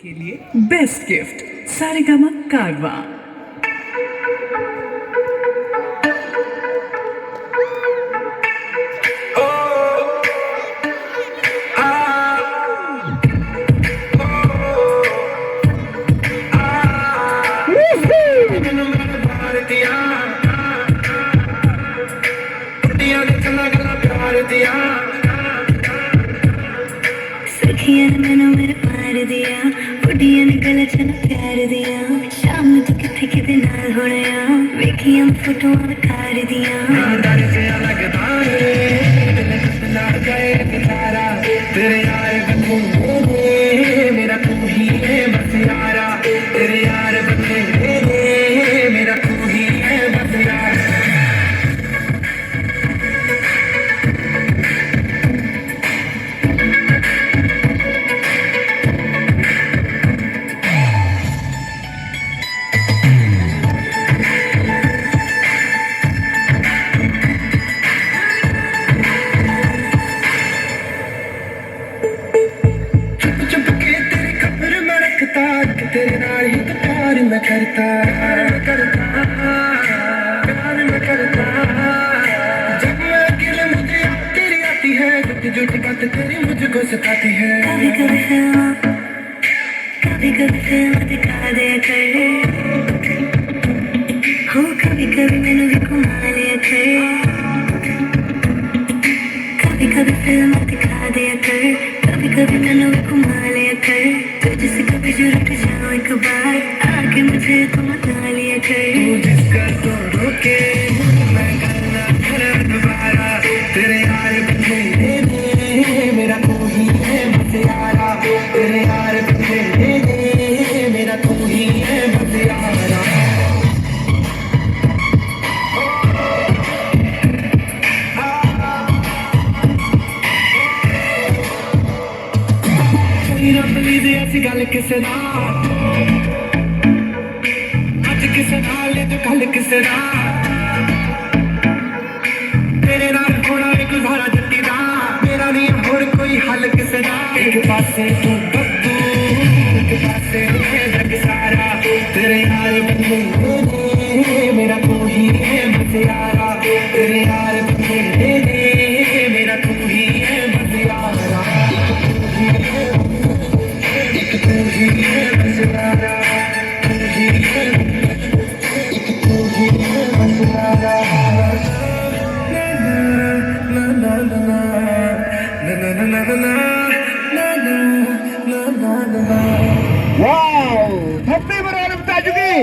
के लिए best gift Saregama कारवा। सखिया ने मैनू मेरे मार दिया, बुढ़िया ने गला चना प्यार दिया, शाम ਨੂੰ ਤੂੰ ਕਿੱਥੇ ਕਿਤੇ ਨਾਲ ਹੋਣਿਆ, ਵੇਖੀਆਂ ਫੋਟੋਆਂ ਵਿਖਾਰ ਦੀਆਂ। तेरे यार बंदे मेरा तू ही है बस यारा, तेरे यार बंदे मेरा तू ही है बस यारा। तेरे नाल ही तो प्यार मैं करता, प्यार मैं करता। जब मैं अकेले मुझे तेरी आती है, झूठी झूठी बात तेरी मुझको सताती है। कभी कभी फिल्म दिखा दे कर, हो कभी कभी मैनू भी घुमा लिया कर, कभी कभी फिल्म दिखा दिया कर, कभी कभी मैनू भी घुमा लिया कर, तुझसे कभी जो रुक जाऊं एक बार, आके मुझे तो मना लिया कर। तू जिसका तो रोके मैं करना तेरा दोबारा, तेरे यार बंदे मेरा तू ही है बस यारा, तेरे यार बंदे मेरा तू ही है बस यारा। प्लीज ऐसी गल किसे ना, अज किसे नाल तो कल किसे ना, तेरे नाल होना एक गुजारा जट्टी दा, मेरा नहीं होर कोई हल किसे ना। एक पासे तू बद्दू एक पासे जग सारा, तेरे यार बंदे मेरा तू ही है बस यारा, तेरे यार बंदे मेरा तू ही है बस यारा। वाओ, थप्पी बराबर ताजुगी।